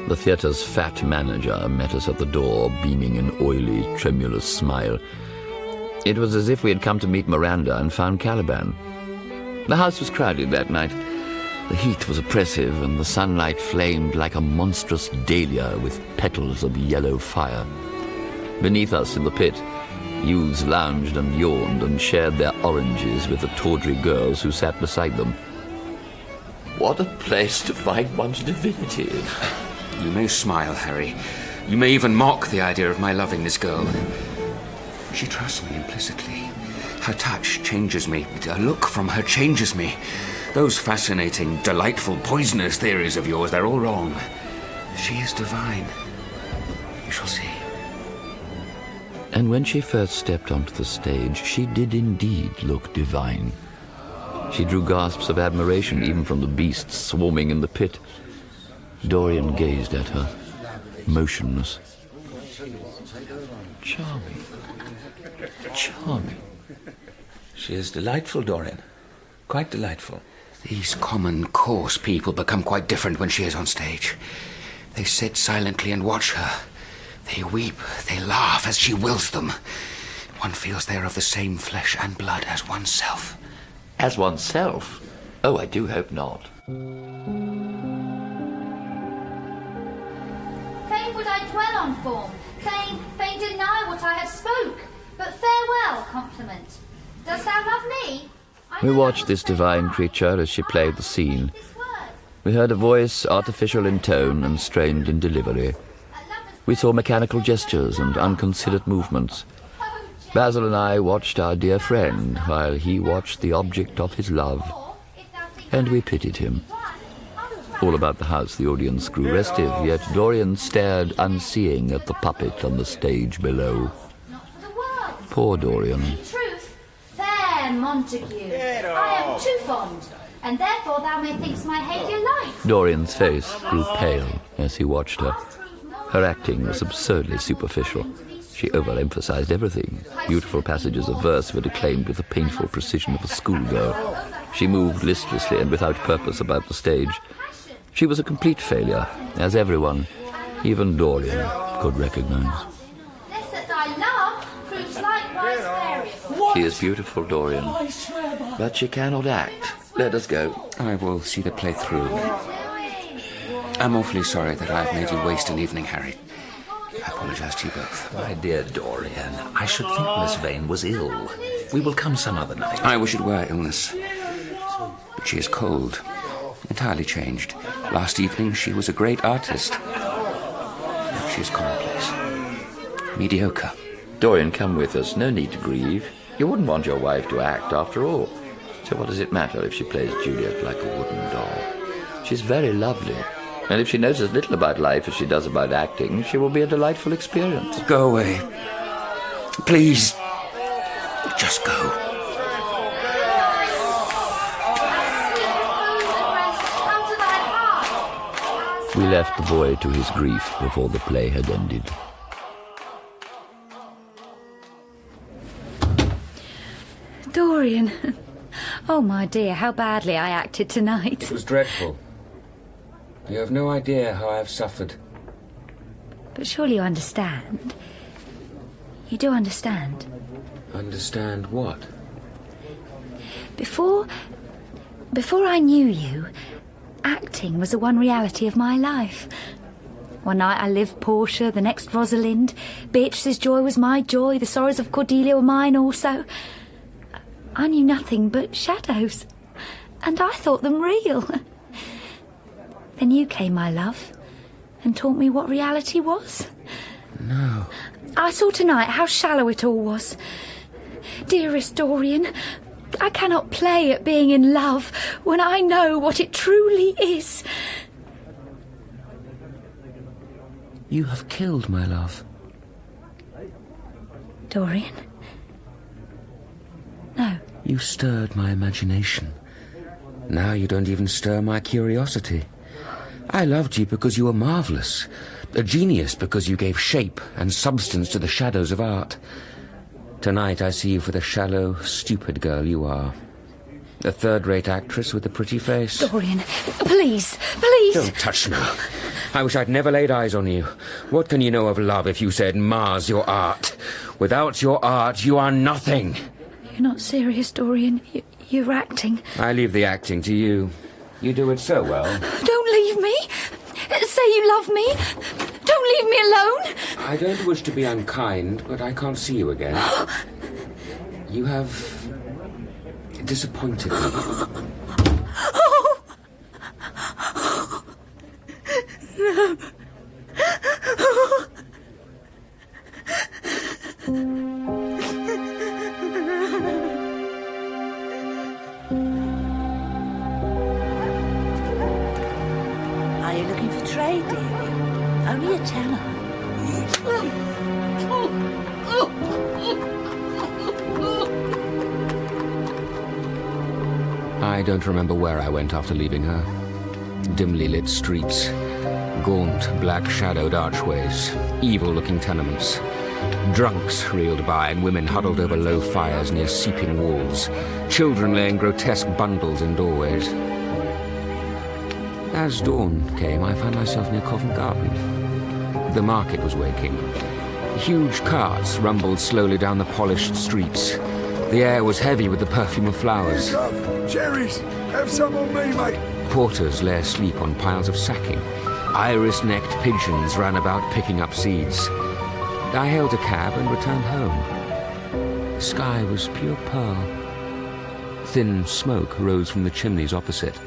[SPEAKER 9] The theatre's fat manager met us at the door, beaming an oily, tremulous smile. It was as if we had come to meet Miranda and found Caliban. The house was crowded that night. The heat was oppressive, and the sunlight flamed like a monstrous dahlia with petals of yellow fire. Beneath us in the pit, youths lounged and yawned and shared their oranges with the tawdry girls who sat beside them. What a place to find one's divinity in.
[SPEAKER 6] You may smile, Harry. You may even mock the idea of my loving this girl. She trusts me implicitly. Her touch changes me. A look from her changes me. Those fascinating, delightful, poisonous theories of yours, they're all wrong. She is divine. You shall see. And when she first stepped onto the stage, she did indeed look divine. She drew gasps of admiration even from the beasts swarming in the pit. Dorian gazed at her, motionless. Charming. Charming.
[SPEAKER 4] She is delightful, Dorian. Quite delightful.
[SPEAKER 6] These common, coarse people become quite different when she is on stage. They sit silently and watch her. They weep, they laugh as she wills them. One feels they are of the same flesh and blood as oneself.
[SPEAKER 9] As oneself? Oh, I do hope not.
[SPEAKER 14] Fain would I dwell on form, fain deny what I have spoke, but farewell, compliment. Dost thou love me?
[SPEAKER 9] We watched this divine creature as she played the scene. We heard a voice artificial in tone and strained in delivery. We saw mechanical gestures and unconsidered movements. Basil and I watched our dear friend while he watched the object of his love, and we pitied him. All about the house the audience grew restive, yet Dorian stared unseeing at the puppet on the stage below.
[SPEAKER 2] Poor Dorian.
[SPEAKER 14] In truth, fair Montague, I am too fond, and therefore thou methinks my behaviour light.
[SPEAKER 2] Dorian's face grew pale as he watched her. Her acting was absurdly superficial. She overemphasized everything. Beautiful passages of verse were declaimed with the painful precision of a schoolgirl. She moved listlessly and without purpose about the stage. She was a complete failure, as everyone, even Dorian, could recognize.
[SPEAKER 14] This that thy love proves likewise variable.
[SPEAKER 9] She is beautiful, Dorian, but she cannot act. Let us go.
[SPEAKER 6] I will see the play through. I'm awfully sorry that I've made you waste an evening, Harry. I apologise to you both.
[SPEAKER 4] My dear Dorian, I should think Miss Vane was ill. We will come some other night.
[SPEAKER 6] I wish it were illness. But she is cold. Entirely changed. Last evening she was a great artist. Now she is commonplace. Mediocre.
[SPEAKER 9] Dorian, come with us. No need to grieve. You wouldn't want your wife to act, after all. So what does it matter if she plays Juliet like a wooden doll? She's very lovely. And if she knows as little about life as she does about acting, she will be a delightful experience.
[SPEAKER 6] Go away. Please. Just go.
[SPEAKER 2] We left the boy to his grief before the play had ended.
[SPEAKER 15] Dorian. Oh, my dear, how badly I acted tonight.
[SPEAKER 6] It was dreadful. You have no idea how I've suffered.
[SPEAKER 15] But surely you understand. You do understand.
[SPEAKER 6] Understand what?
[SPEAKER 15] Before I knew you, acting was the one reality of my life. One night I lived Portia, the next Rosalind. Beatrice's joy was my joy, the sorrows of Cordelia were mine also. I knew nothing but shadows, and I thought them real. Then you came, my love, and taught me what reality was.
[SPEAKER 6] No.
[SPEAKER 15] I saw tonight how shallow it all was. Dearest Dorian, I cannot play at being in love when I know what it truly is.
[SPEAKER 6] You have killed my love.
[SPEAKER 15] Dorian? No.
[SPEAKER 6] You stirred my imagination. Now you don't even stir my curiosity. I loved you because you were marvellous. A genius because you gave shape and substance to the shadows of art. Tonight I see you for the shallow, stupid girl you are. A third-rate actress with a pretty face.
[SPEAKER 15] Dorian, please, please.
[SPEAKER 6] Don't touch me. I wish I'd never laid eyes on you. What can you know of love if you said mars your art? Without your art, you are nothing.
[SPEAKER 15] You're not serious, Dorian. You're acting.
[SPEAKER 6] I leave the acting to you. You do it so well.
[SPEAKER 15] Don't leave me. Say you love me. Don't leave me alone.
[SPEAKER 6] I don't wish to be unkind, but I can't see you again. You have disappointed me.
[SPEAKER 15] Oh. No.
[SPEAKER 10] Are you looking for trade, dearie? Only a tenner.
[SPEAKER 6] I don't remember where I went after leaving her. Dimly lit streets, gaunt, black-shadowed archways, evil-looking tenements. Drunks reeled by and women huddled over low fires near seeping walls, children laying grotesque bundles in doorways. As dawn came, I found myself near Covent Garden. The market was waking. Huge carts rumbled slowly down the polished streets. The air was heavy with the perfume of flowers.
[SPEAKER 16] Hey, love, cherries. Have some on me, mate.
[SPEAKER 6] Porters lay asleep on piles of sacking. Iris-necked pigeons ran about picking up seeds. I hailed a cab and returned home. The sky was pure pearl. Thin smoke rose from the chimneys opposite.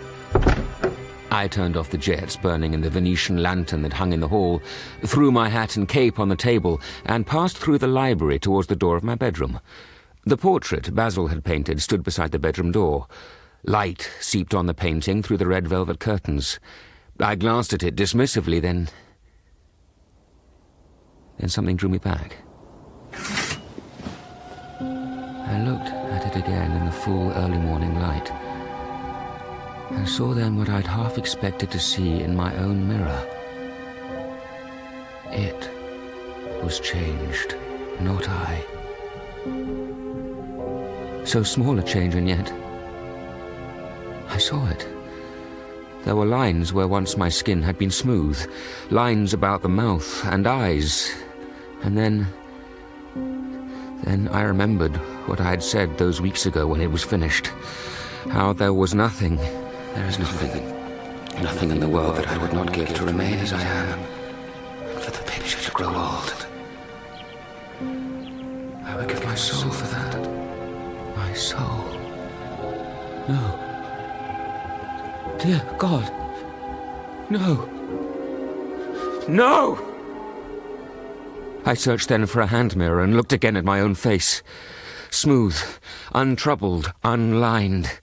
[SPEAKER 6] I turned off the jets burning in the Venetian lantern that hung in the hall, threw my hat and cape on the table, and passed through the library towards the door of my bedroom. The portrait Basil had painted stood beside the bedroom door. Light seeped on the painting through the red velvet curtains. I glanced at it dismissively, then something drew me back. I looked at it again in the full early morning light, and saw then what I'd half expected to see in my own mirror. It was changed, not I. So small a change, and yet I saw it. There were lines where once my skin had been smooth, lines about the mouth and eyes, and then I remembered what I had said those weeks ago when it was finished. How there was nothing, there is nothing in the world that I would not give to remain as I am, and for the picture to grow old. I would give my soul for that. My soul. No. Dear God. No. No! I searched then for a hand mirror and looked again at my own face. Smooth, untroubled, unlined.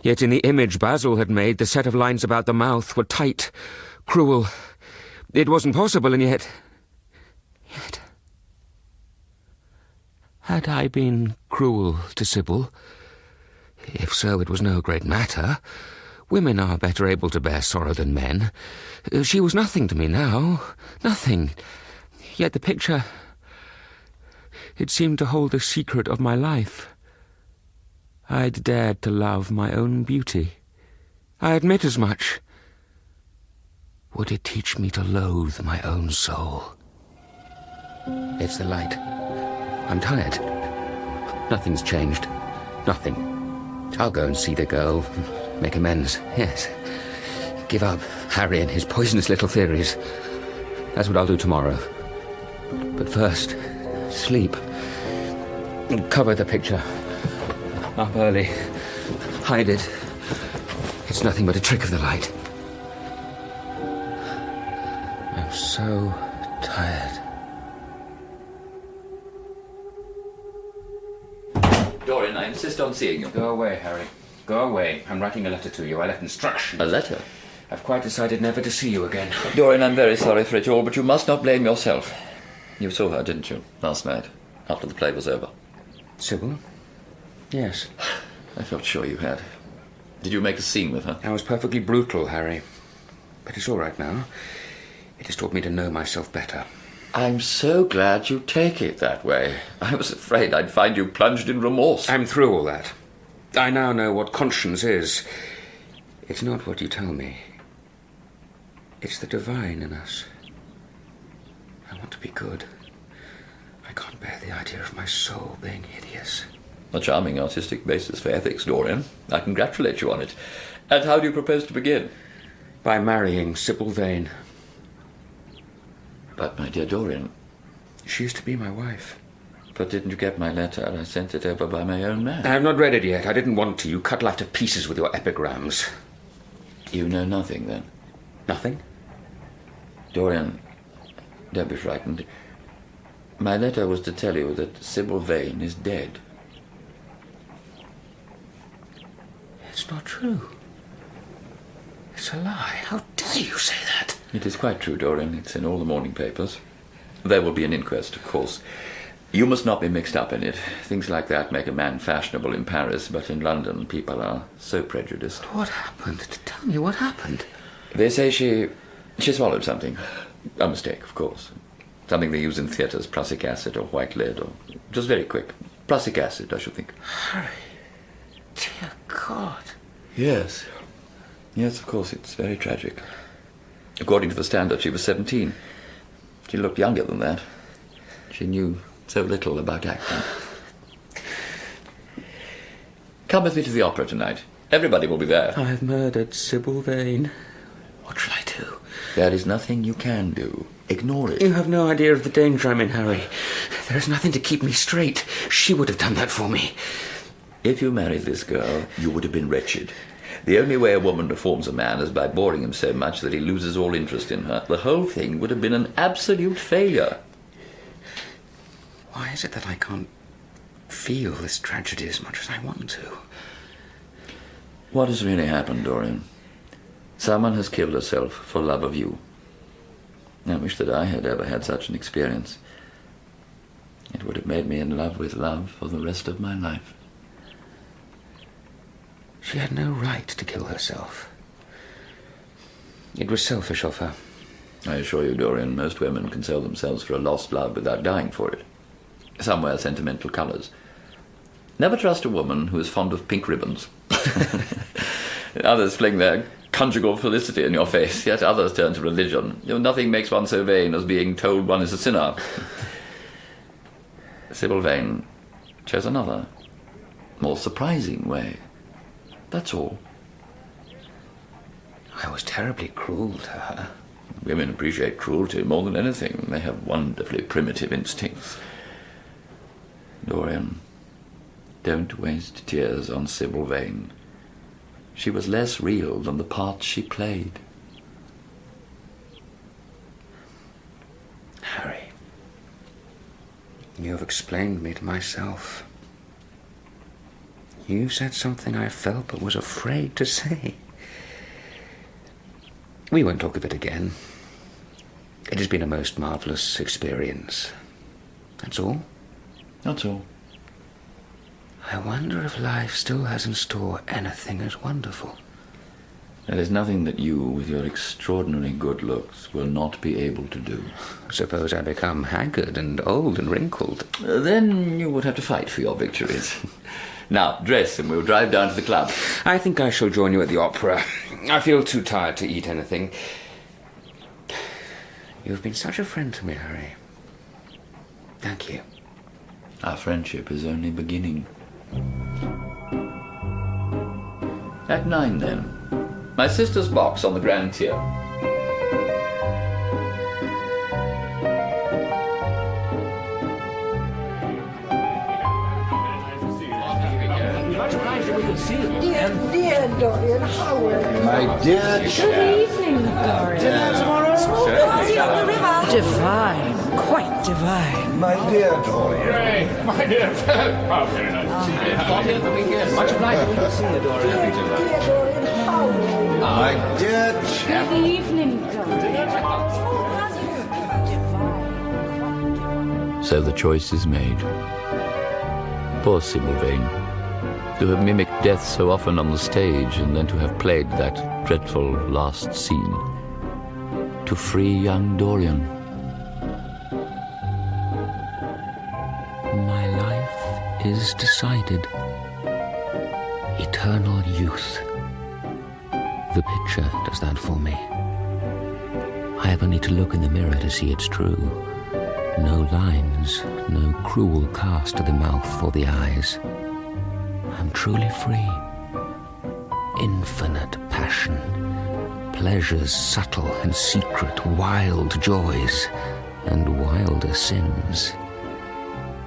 [SPEAKER 6] Yet in the image Basil had made, the set of lines about the mouth were tight, cruel. It wasn't possible, and yet... Had I been cruel to Sybil? If so, it was no great matter. Women are better able to bear sorrow than men. She was nothing to me now. Nothing. Yet the picture... It seemed to hold the secret of my life. I'd dared to love my own beauty. I admit as much. Would it teach me to loathe my own soul? It's the light. I'm tired. Nothing's changed. Nothing. I'll go and see the girl. Make amends. Yes. Give up Harry and his poisonous little theories. That's what I'll do tomorrow. But first, sleep. Cover the picture. Up early. Hide it. It's nothing but a trick of the light. I'm so tired.
[SPEAKER 2] Dorian, I insist on seeing you.
[SPEAKER 6] Go away, Harry. Go away. I'm writing a letter to you. I left instructions.
[SPEAKER 2] A letter?
[SPEAKER 6] I've quite decided never to see you again.
[SPEAKER 2] Dorian, I'm very sorry for it all, but you must not blame yourself. You saw her, didn't you, last night, after the play was over?
[SPEAKER 6] Sybil? Yes.
[SPEAKER 2] I felt sure you had. Did you make a scene with her?
[SPEAKER 6] I was perfectly brutal, Harry. But it's all right now. It has taught me to know myself better.
[SPEAKER 2] I'm so glad you take it that way. I was afraid I'd find you plunged in remorse.
[SPEAKER 6] I'm through all that. I now know what conscience is. It's not what you tell me. It's the divine in us. I want to be good. I can't bear the idea of my soul being hideous.
[SPEAKER 2] A charming artistic basis for ethics, Dorian. I congratulate you on it. And how do you propose to begin?
[SPEAKER 6] By marrying Sybil Vane.
[SPEAKER 2] But, my dear Dorian...
[SPEAKER 6] She is to be my wife.
[SPEAKER 2] But didn't you get my letter? I sent it over by my own man.
[SPEAKER 6] I have not read it yet. I didn't want to. You cut life to pieces with your epigrams.
[SPEAKER 2] You know nothing, then?
[SPEAKER 6] Nothing?
[SPEAKER 2] Dorian, don't be frightened. My letter was to tell you that Sybil Vane is dead.
[SPEAKER 6] It's not true. It's a lie. How dare you say that?
[SPEAKER 2] It is quite true, Dorian. It's in all the morning papers. There will be an inquest, of course. You must not be mixed up in it. Things like that make a man fashionable in Paris, but in London people are so prejudiced.
[SPEAKER 6] What happened? Tell me what happened.
[SPEAKER 2] They say she swallowed something. A mistake, of course. Something they use in theatres, prussic acid or white lead, or just very quick. Prussic acid, I should think.
[SPEAKER 6] Harry, dear God.
[SPEAKER 2] Yes. Yes, of course, it's very tragic. According to the Standard, she was 17. She looked younger than that. She knew so little about acting. Come with me to the opera tonight. Everybody will be there.
[SPEAKER 6] I have murdered Sybil Vane. What shall I do?
[SPEAKER 2] There is nothing you can do. Ignore it.
[SPEAKER 6] You have no idea of the danger I'm in, Harry. There is nothing to keep me straight. She would have done that for me.
[SPEAKER 2] If you married this girl, you would have been wretched. The only way a woman reforms a man is by boring him so much that he loses all interest in her. The whole thing would have been an absolute failure.
[SPEAKER 6] Why is it that I can't feel this tragedy as much as I want to?
[SPEAKER 2] What has really happened, Dorian? Someone has killed herself for love of you. I wish that I had ever had such an experience.
[SPEAKER 9] It would have made me in love with love for the rest of my life.
[SPEAKER 6] She had no right to kill herself. It was selfish of her.
[SPEAKER 9] I assure you, Dorian, most women can sell themselves for a lost love without dying for it. Some wear sentimental colours. Never trust a woman who is fond of pink ribbons. Others fling their conjugal felicity in your face, yet others turn to religion. Nothing makes one so vain as being told one is a sinner. Sybil Vane chose another, more surprising way. That's all.
[SPEAKER 6] I was terribly cruel to her.
[SPEAKER 9] Women appreciate cruelty more than anything. They have wonderfully primitive instincts. Dorian, don't waste tears on Sybil Vane. She was less real than the part she played.
[SPEAKER 6] Harry, you have explained me to myself. You said something I felt but was afraid to say. We won't talk of it again. It has been a most marvellous experience. That's all?
[SPEAKER 9] That's all.
[SPEAKER 6] I wonder if life still has in store anything as wonderful.
[SPEAKER 9] There is nothing that you, with your extraordinary good looks, will not be able to do.
[SPEAKER 6] Suppose I become haggard and old and wrinkled.
[SPEAKER 9] Then you would have to fight for your victories. Now, dress and we'll drive down to the club.
[SPEAKER 6] I think I shall join you at the opera. I feel too tired to eat anything. You've been such a friend to me, Harry. Thank you.
[SPEAKER 9] Our friendship is only beginning. At 9, then. My sister's box on the grand tier.
[SPEAKER 10] Dear Dorian, how are you?
[SPEAKER 11] My dear
[SPEAKER 10] Good evening, Dorian.
[SPEAKER 11] Dinner tomorrow?
[SPEAKER 10] Small party on the river. Divine, quite divine.
[SPEAKER 11] My dear Dorian.
[SPEAKER 5] Great, my dear. How very nice to see you.
[SPEAKER 2] Bobby at the weekend. Much obliged. Good to see you, Dorian.
[SPEAKER 10] Dear Dorian, how are you?
[SPEAKER 11] My dear chap.
[SPEAKER 15] Good evening, Dorian.
[SPEAKER 2] So the choice is made. Poor Sybil Vane. To have mimicked death so often on the stage and then to have played that dreadful last scene. To free young Dorian.
[SPEAKER 6] My life is decided. Eternal youth. The picture does that for me. I have only to look in the mirror to see it's true. No lines, no cruel cast to the mouth or the eyes. I'm truly free. Infinite passion, pleasures subtle and secret, wild joys, and wilder sins.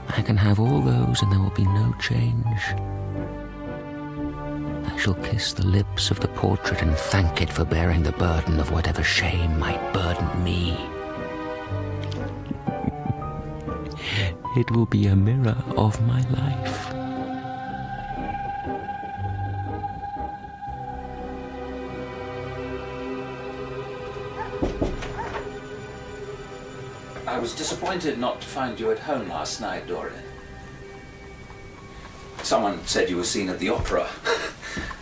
[SPEAKER 6] I can have all those and there will be no change. I shall kiss the lips of the portrait and thank it for bearing the burden of whatever shame might burden me. It will be a mirror of my life.
[SPEAKER 4] I was disappointed not to find you at home last night, Dorian. Someone said you were seen at the opera.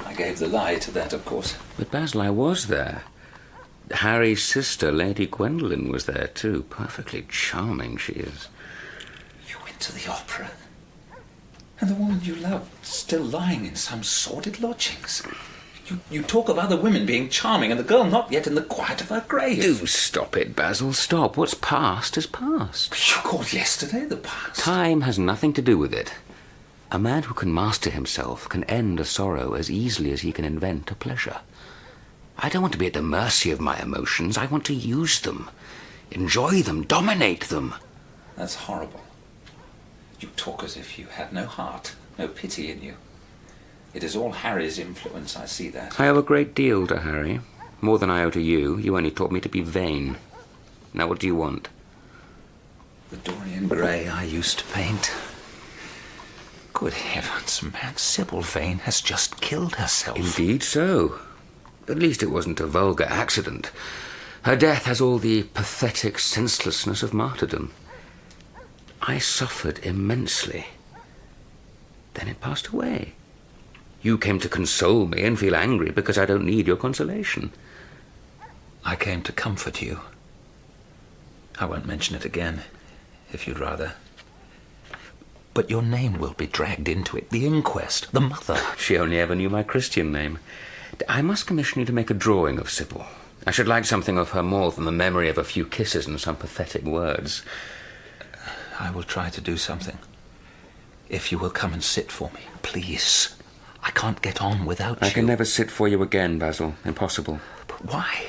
[SPEAKER 4] I gave the lie to that, of course.
[SPEAKER 6] But Basil, I was there. Harry's sister, Lady Gwendolen, was there too. Perfectly charming she is.
[SPEAKER 4] You went to the opera? And the woman you loved still lying in some sordid lodgings. You talk of other women being charming and the girl not yet in the quiet of her grave.
[SPEAKER 6] Do stop it, Basil, stop. What's past is past.
[SPEAKER 4] You called yesterday the past.
[SPEAKER 6] Time has nothing to do with it. A man who can master himself can end a sorrow as easily as he can invent a pleasure. I don't want to be at the mercy of my emotions. I want to use them, enjoy them, dominate them.
[SPEAKER 4] That's horrible. You talk as if you had no heart, no pity in you. It is all Harry's influence, I see that.
[SPEAKER 6] I owe a great deal to Harry. More than I owe to you. You only taught me to be vain. Now what do you want?
[SPEAKER 4] The Dorian Gray I used to paint. Good heavens, man, Sybil Vane has just killed herself.
[SPEAKER 6] Indeed so. At least it wasn't a vulgar accident. Her death has all the pathetic senselessness of martyrdom. I suffered immensely. Then it passed away. You came to console me and feel angry because I don't need your consolation.
[SPEAKER 4] I came to comfort you. I won't mention it again, if you'd rather. But your name will be dragged into it. The inquest, the mother.
[SPEAKER 6] She only ever knew my Christian name. I must commission you to make a drawing of Sybil. I should like something of her more than the memory of a few kisses and some pathetic words.
[SPEAKER 4] I will try to do something. If you will come and sit for me, please. I can't get on without you.
[SPEAKER 6] I can never sit for you again, Basil. Impossible.
[SPEAKER 4] But why?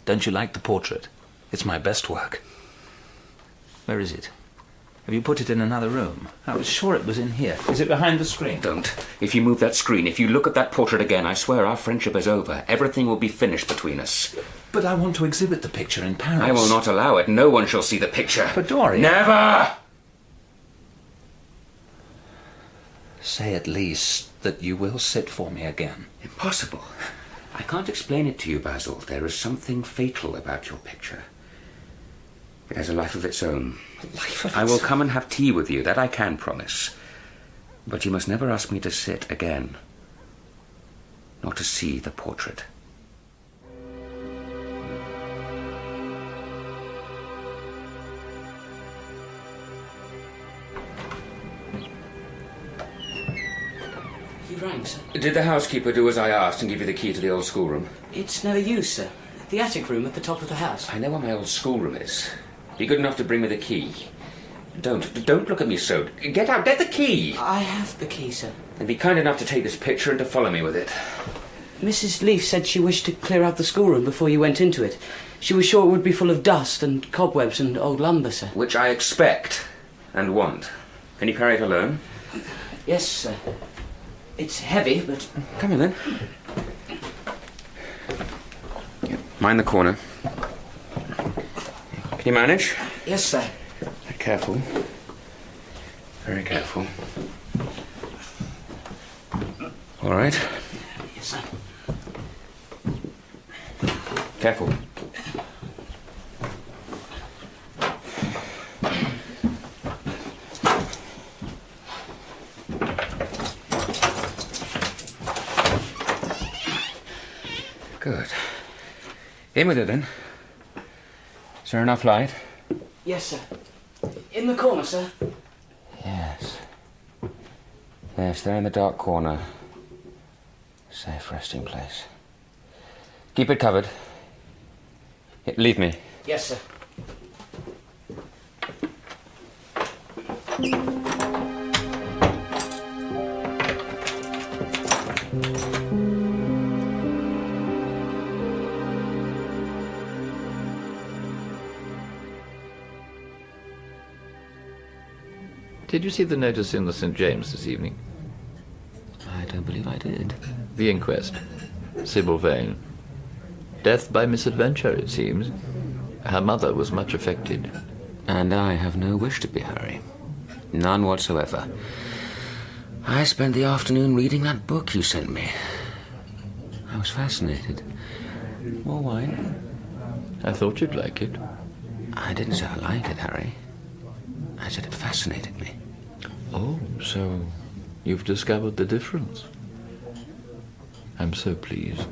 [SPEAKER 4] Don't you like the portrait? It's my best work. Where is it? Have you put it in another room? I was sure it was in here. Is it behind the screen?
[SPEAKER 6] Don't. If you move that screen, if you look at that portrait again, I swear our friendship is over. Everything will be finished between us.
[SPEAKER 4] But I want to exhibit the picture in Paris.
[SPEAKER 6] I will not allow it. No one shall see the picture.
[SPEAKER 4] But Dorian...
[SPEAKER 6] Never!
[SPEAKER 4] Say at least that you will sit for me again.
[SPEAKER 6] Impossible. I can't explain it to you, Basil. There is something fatal about your picture. It has a life of its own. I will come and have tea with you, that I can promise. But you must never ask me to sit again. Nor to see the portrait.
[SPEAKER 17] You rang, sir?
[SPEAKER 6] Did the housekeeper do as I asked and give you the key to the old schoolroom?
[SPEAKER 17] It's never used, sir. The attic room at the top of the house.
[SPEAKER 6] I know where my old schoolroom is. Be good enough to bring me the key. Don't look at me so. Get out, get the key!
[SPEAKER 17] I have the key, sir.
[SPEAKER 6] And be kind enough to take this picture and to follow me with it.
[SPEAKER 17] Mrs. Leaf said she wished to clear out the schoolroom before you went into it. She was sure it would be full of dust and cobwebs and old lumber, sir.
[SPEAKER 6] Which I expect and want. Can you carry it alone?
[SPEAKER 17] Yes, sir. It's heavy, but...
[SPEAKER 6] Come in, then. Mind the corner. Can you manage?
[SPEAKER 17] Yes, sir.
[SPEAKER 6] Careful. Very careful. All right.
[SPEAKER 17] Yes, sir.
[SPEAKER 6] Careful. Good. In with it, then. Is there enough light?
[SPEAKER 17] Yes, sir. In the corner, sir.
[SPEAKER 6] Yes. Yes, there in the dark corner. Safe resting place. Keep it covered. Leave me.
[SPEAKER 17] Yes, sir.
[SPEAKER 9] Did you see the notice in the St. James this evening?
[SPEAKER 6] I don't believe I did.
[SPEAKER 9] The inquest. Sybil Vane. Death by misadventure, it seems. Her mother was much affected.
[SPEAKER 6] And I have no wish to be Harry. None whatsoever. I spent the afternoon reading that book you sent me. I was fascinated. More wine?
[SPEAKER 9] I thought you'd like it.
[SPEAKER 6] I didn't say I liked it, Harry. I said it fascinated me.
[SPEAKER 9] Oh, so you've discovered the difference. I'm so pleased.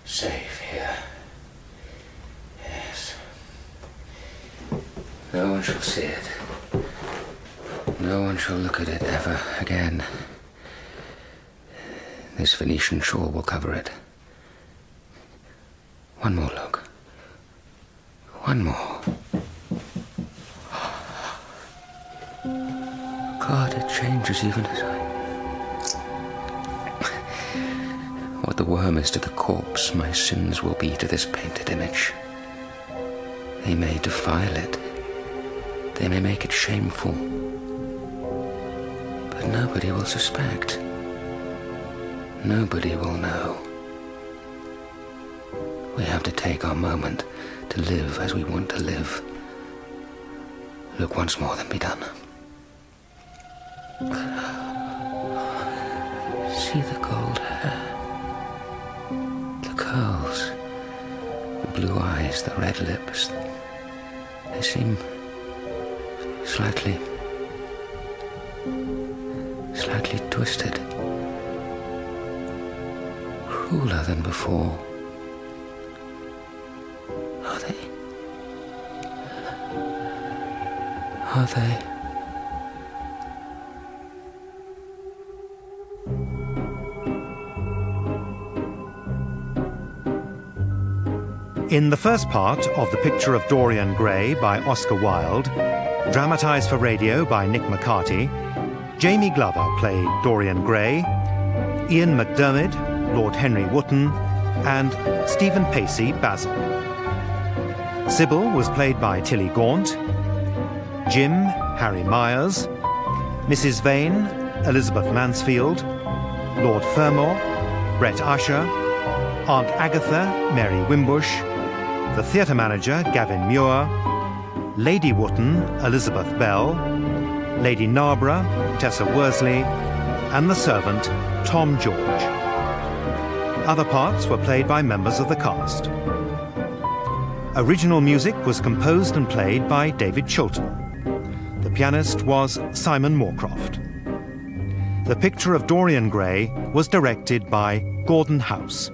[SPEAKER 6] Safe here. Yes. No one shall see it. No one shall look at it ever again. This Venetian shore will cover it. One more look. One more. God, it changes even as I... What the worm is to the corpse, my sins will be to this painted image. They may defile it, They may make it shameful, but nobody will suspect. Nobody will know. We have to take our moment to live as we want to live. Look once more, then be done. See the gold hair, the curls, the blue eyes, the red lips. They seem slightly twisted. Crueler than before. Are they? Are they?
[SPEAKER 3] In the first part of The Picture of Dorian Gray by Oscar Wilde, dramatised for radio by Nick McCarty, Jamie Glover played Dorian Gray, Ian McDermid, Lord Henry Wotton, and Stephen Pacey, Basil. Sybil was played by Tilly Gaunt, Jim, Harry Myers, Mrs. Vane, Elizabeth Mansfield, Lord Fermor, Brett Usher, Aunt Agatha, Mary Wimbush, the theatre manager, Gavin Muir, Lady Wotton, Elizabeth Bell, Lady Narborough, Tessa Worsley, and the servant, Tom George. Other parts were played by members of the cast. Original music was composed and played by David Chilton. The pianist was Simon Moorcroft. The Picture of Dorian Gray was directed by Gordon House.